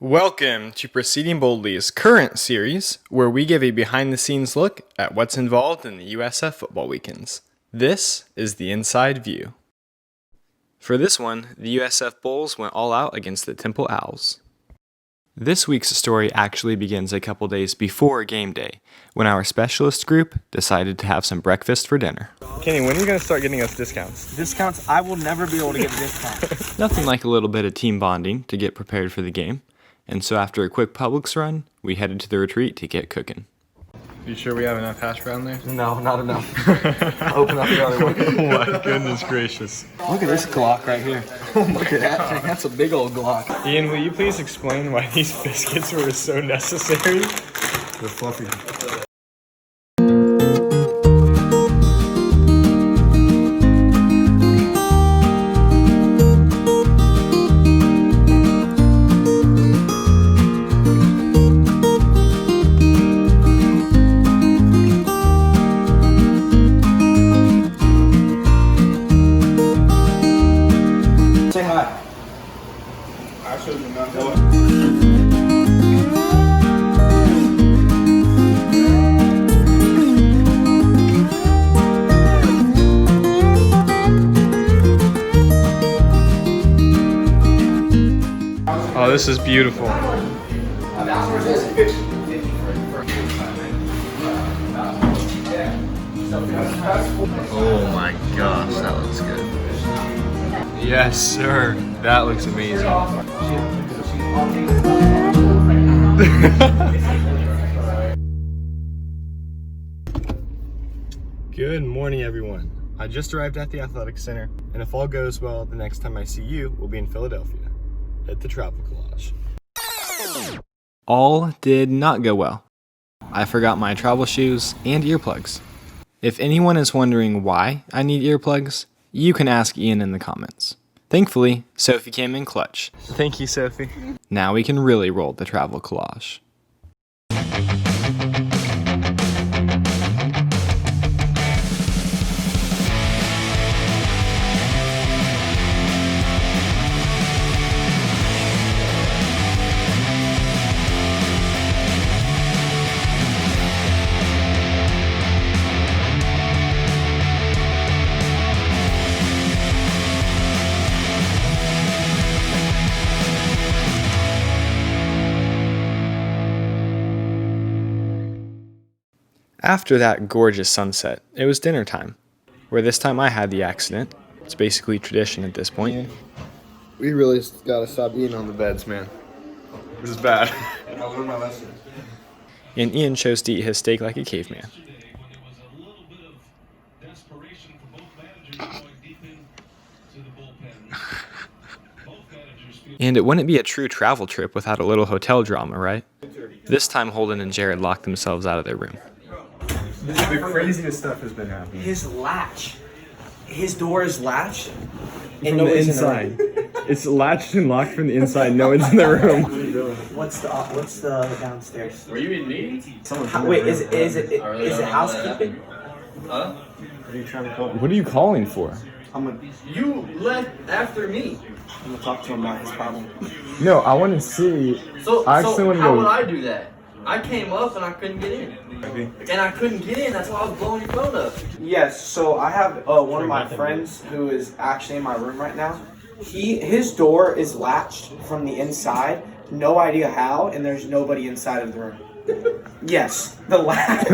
Welcome to Proceeding Boldly's current series, where we give a behind-the-scenes look at what's involved in the USF football weekends. This is the Inside View. For this one, the USF Bulls went all out against the Temple Owls. This week's story actually begins a couple days before game day, when our specialist group decided to have some breakfast for dinner. Kenny, when are you going to start getting us discounts? Discounts? I will never be able to get a discount. Nothing like a little bit of team bonding to get prepared for the game. And so after a quick Publix run, we headed to the retreat to get cooking. You sure we have enough hash brown there? No, not enough. Open up the other one. Oh my goodness gracious. Look at this Glock right here. Look at that thing. That's a big old Glock. Ian, will you please explain why these biscuits were so necessary? They're fluffy. Oh, this is beautiful. Oh my gosh, that looks good. Yes, sir. That looks amazing. Good morning, everyone. I just arrived at the athletic center, and if all goes well, the next time I see you will be in Philadelphia at the Travel Collage. All did not go well. I forgot my travel shoes and earplugs. If anyone is wondering why I need earplugs, you can ask Ian in the comments. Thankfully, Sophie came in clutch. Thank you, Sophie. Now we can really roll the Travel Collage. After that gorgeous sunset, it was dinner time, where this time I had the accident. It's basically tradition at this point. Yeah. We really gotta stop eating on the beds, man. This is bad. I learned my lesson. And Ian chose to eat his steak like a caveman. And it wouldn't be a true travel trip without a little hotel drama, right? This time Holden and Jared locked themselves out of their room. The craziest stuff has been happening. His door is latched. From the inside. It's latched and locked from the inside. No one's in the room. What's the downstairs? Were you in meetings? Wait, is it housekeeping? Huh? What are you trying to call? What are you calling for? You left after me. I'm gonna talk to him about his problem. No, I want to see. So I actually want to how go. would I do that? I came up and I couldn't get in. And I couldn't get in. That's why I was blowing your phone up. Yes, so I have one of my friends who is actually in my room right now. His door is latched from the inside. No idea how, and there's nobody inside of the room. Yes, the latch.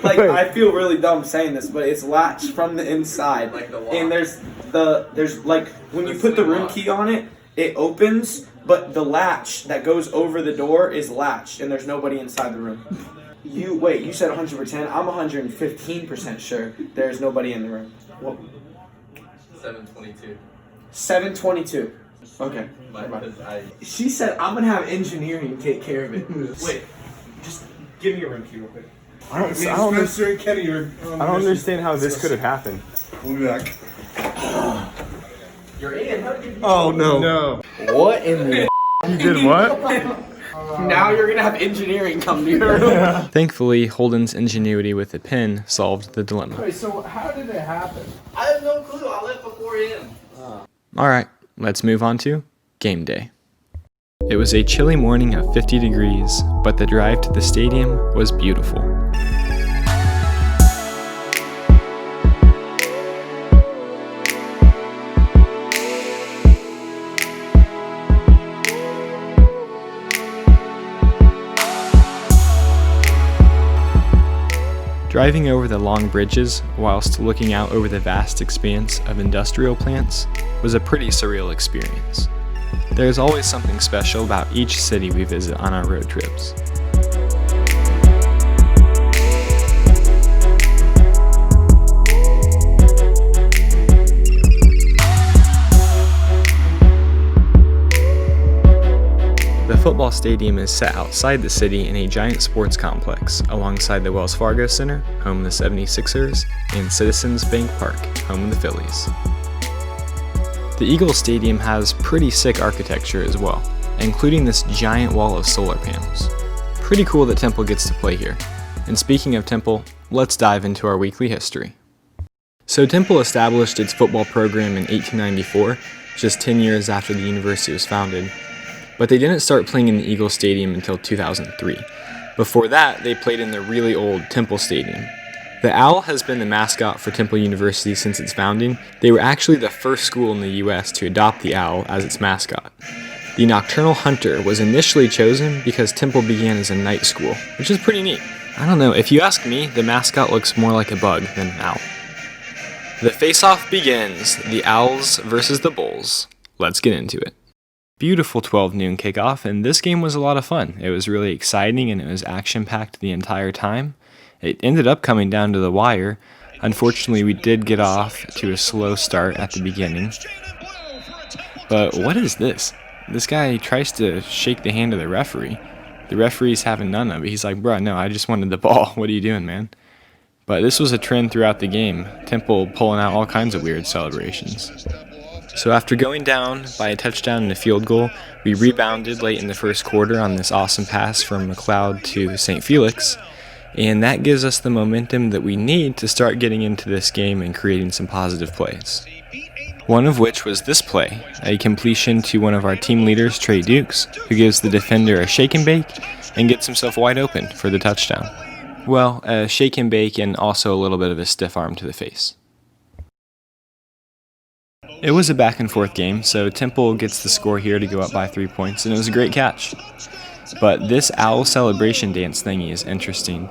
Like, I feel really dumb saying this, but it's latched from the inside. Like the lock. And there's like when you put the room key on it, it opens, but the latch that goes over the door is latched, and there's nobody inside the room. You said 100%. I'm 115% sure there's nobody in the room. What? 722. 722. Okay. She said I'm gonna have engineering take care of it. Wait, just give me a room key real quick. I don't understand how this could have happened. We'll be back. You're in. How did you? Oh no. No. What in the? You did what? Now you're gonna have engineering come to your room. Thankfully, Holden's ingenuity with a pen solved the dilemma. Wait, so how did it happen? I have no clue. I left before him. Alright, let's move on to game day. It was a chilly morning of 50 degrees, but the drive to the stadium was beautiful. Driving over the long bridges whilst looking out over the vast expanse of industrial plants was a pretty surreal experience. There is always something special about each city we visit on our road trips. The football stadium is set outside the city in a giant sports complex alongside the Wells Fargo Center, home of the 76ers, and Citizens Bank Park, home of the Phillies. The Eagles Stadium has pretty sick architecture as well, including this giant wall of solar panels. Pretty cool that Temple gets to play here. And speaking of Temple, let's dive into our weekly history. So Temple established its football program in 1894, just 10 years after the university was founded. But they didn't start playing in the Eagles Stadium until 2003. Before that, they played in the really old Temple Stadium. The owl has been the mascot for Temple University since its founding. They were actually the first school in the US to adopt the owl as its mascot. The nocturnal hunter was initially chosen because Temple began as a night school, which is pretty neat. I don't know, if you ask me, the mascot looks more like a bug than an owl. The face-off begins, the Owls versus the Bulls. Let's get into it. Beautiful 12 noon kickoff, and this game was a lot of fun. It was really exciting and it was action-packed the entire time. It ended up coming down to the wire. Unfortunately, we did get off to a slow start at the beginning. But what is this? This guy tries to shake the hand of the referee. The referee's having none of it. He's like, bro, no, I just wanted the ball. What are you doing, man? But this was a trend throughout the game. Temple pulling out all kinds of weird celebrations. So after going down by a touchdown and a field goal, we rebounded late in the first quarter on this awesome pass from McCloud to St. Felix, and that gives us the momentum that we need to start getting into this game and creating some positive plays. One of which was this play, a completion to one of our team leaders, Tre Dukes, who gives the defender a shake and bake and gets himself wide open for the touchdown. Well, a shake and bake and also a little bit of a stiff arm to the face. It was a back and forth game, so Temple gets the score here to go up by 3 points, and it was a great catch. But this owl celebration dance thingy is interesting.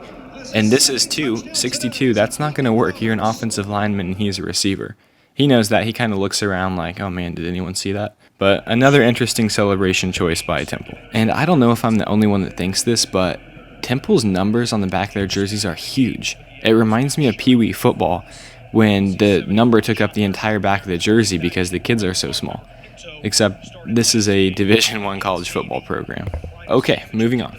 And this is 62, that's not going to work. You're an offensive lineman and he's a receiver. He knows that. He kind of looks around like, oh man, did anyone see that? But another interesting celebration choice by Temple. And I don't know if I'm the only one that thinks this, but Temple's numbers on the back of their jerseys are huge. It reminds me of Pee Wee football, when the number took up the entire back of the jersey because the kids are so small. Except this is a Division I college football program. Okay, moving on.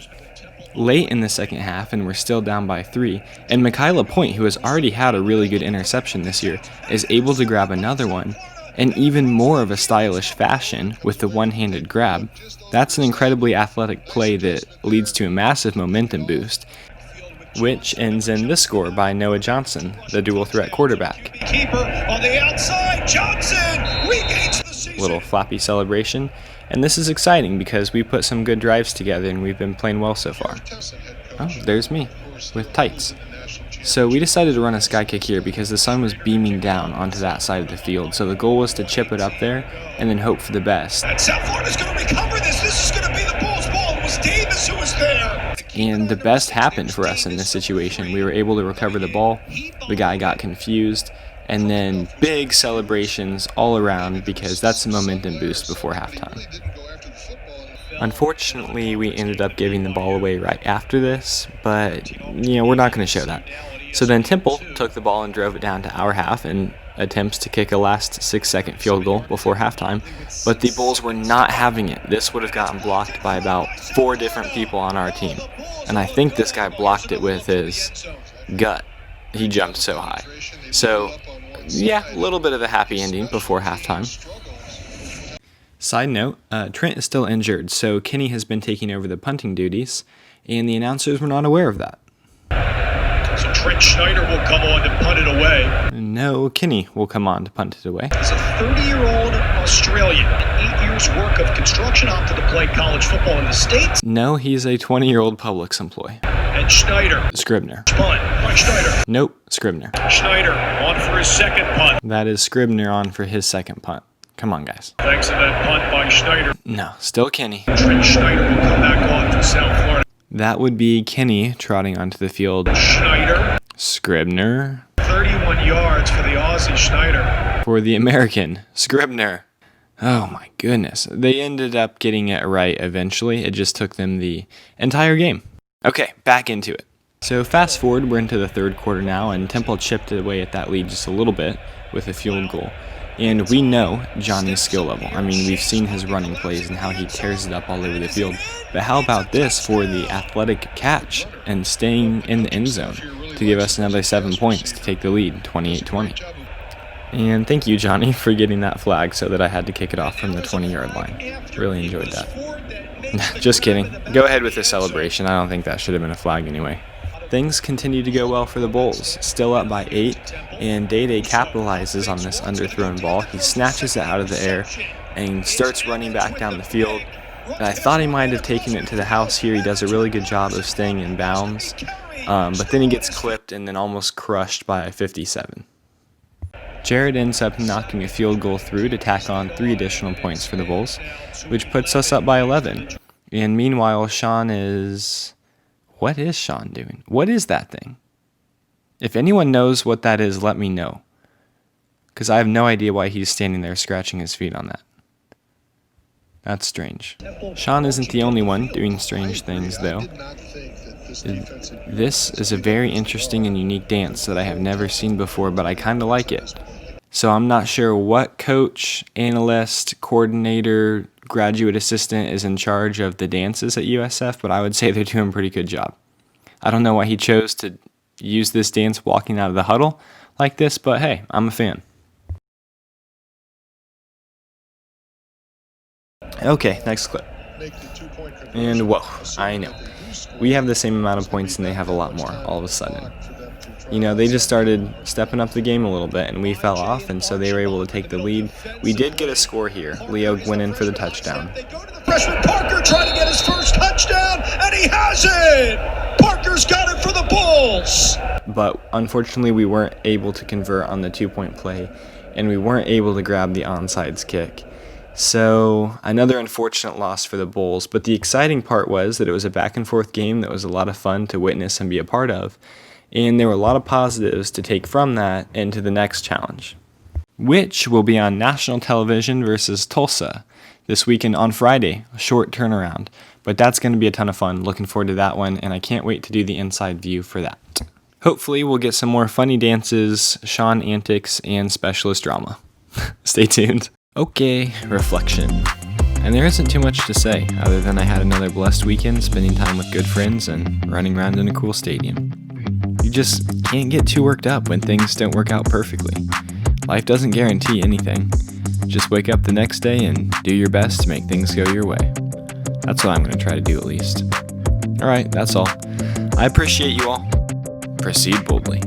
Late in the second half, and we're still down by 3, and Michaela Point, who has already had a really good interception this year, is able to grab another one, and even more of a stylish fashion with the one-handed grab. That's an incredibly athletic play that leads to a massive momentum boost, which ends in this score by Noah Johnson, the dual threat quarterback. Keeper on the outside, Johnson regains the season. Little flappy celebration, and this is exciting because we put some good drives together and we've been playing well so far. Oh, there's me with tights. So we decided to run a sky kick here because the sun was beaming down onto that side of the field, so the goal was to chip it up there and then hope for the best. And South Florida's going to recover this. This is going to be the Bulls' ball. It was Davis who was there. And the best happened for us in this situation. We were able to recover the ball, the guy got confused, and then big celebrations all around because that's a momentum boost before halftime. Unfortunately, we ended up giving the ball away right after this, but we're not going to show that. So then Temple took the ball and drove it down to our half and attempts to kick a last 6-second field goal before halftime, but the Bulls were not having it. This would have gotten blocked by about 4 different people on our team, and I think this guy blocked it with his gut. He jumped so high. So, yeah, a little bit of a happy ending before halftime. Side note, Trent is still injured, so Kenny has been taking over the punting duties, and the announcers were not aware of that. So Trent Shrader will come on to punt it away. No, Kenny will come on to punt it away. He's a 30-year-old Australian. 8 years' work of construction opted to play college football in the States. No, he's a 20-year-old Publix employee. And Schneider. Scribner. Punt by Schneider. Nope, Scribner. Schneider on for his second punt. That is Scribner on for his second punt. Come on, guys. Thanks to that punt by Schneider. No, still Kenny. Tre Schneider will come back on for South Florida. That would be Kenny trotting onto the field. Schneider. Scribner. 31 yards for the Aussie Schneider. For the American, Scribner. Oh my goodness. They ended up getting it right eventually. It just took them the entire game. Okay, back into it. So fast forward, we're into the third quarter now, and Temple chipped away at that lead just a little bit with a field goal. And we know Johnny's skill level. I mean, we've seen his running plays and how he tears it up all over the field. But how about this for the athletic catch and staying in the end zone to give us another 7 points to take the lead, 28-20. And thank you, Johnny, for getting that flag so that I had to kick it off from the 20-yard line. Really enjoyed that. Just kidding. Go ahead with the celebration. I don't think that should have been a flag anyway. Things continue to go well for the Bulls, still up by 8, and Day-Day capitalizes on this underthrown ball. He snatches it out of the air and starts running back down the field. And I thought he might have taken it to the house here. He does a really good job of staying in bounds, but then he gets clipped and then almost crushed by a 57. Jared ends up knocking a field goal through to tack on 3 additional points for the Bulls, which puts us up by 11. And meanwhile, Sean is... What is Sean doing? What is that thing? If anyone knows what that is, let me know. Because I have no idea why he's standing there scratching his feet on that. That's strange. Sean isn't the only one doing strange things, though. This is a very interesting and unique dance that I have never seen before, but I kind of like it. So I'm not sure what coach, analyst, coordinator, graduate assistant is in charge of the dances at USF, but I would say they're doing a pretty good job. I don't know why he chose to use this dance walking out of the huddle like this, but hey, I'm a fan. Okay, next clip. And whoa, I know. We have the same amount of points and they have a lot more all of a sudden. You know, they just started stepping up the game a little bit and we fell off, and so they were able to take the lead. We did get a score here. Leo went in for the touchdown. Freshman Parker trying to get his first touchdown, and he has it! Parker's got it for the Bulls! But unfortunately, we weren't able to convert on the 2-point play, and we weren't able to grab the onside kick. So another unfortunate loss for the Bulls, but the exciting part was that it was a back-and-forth game that was a lot of fun to witness and be a part of. And there were a lot of positives to take from that into the next challenge, which will be on national television versus Tulsa this weekend on Friday, a short turnaround. But that's going to be a ton of fun. Looking forward to that one, and I can't wait to do the inside view for that. Hopefully we'll get some more funny dances, Sean antics, and specialist drama. Stay tuned. Okay, reflection. And there isn't too much to say, other than I had another blessed weekend spending time with good friends and running around in a cool stadium. You just can't get too worked up when things don't work out perfectly. Life doesn't guarantee anything. Just wake up the next day and do your best to make things go your way. That's what I'm going to try to do at least. Alright, that's all. I appreciate you all. Proceed boldly.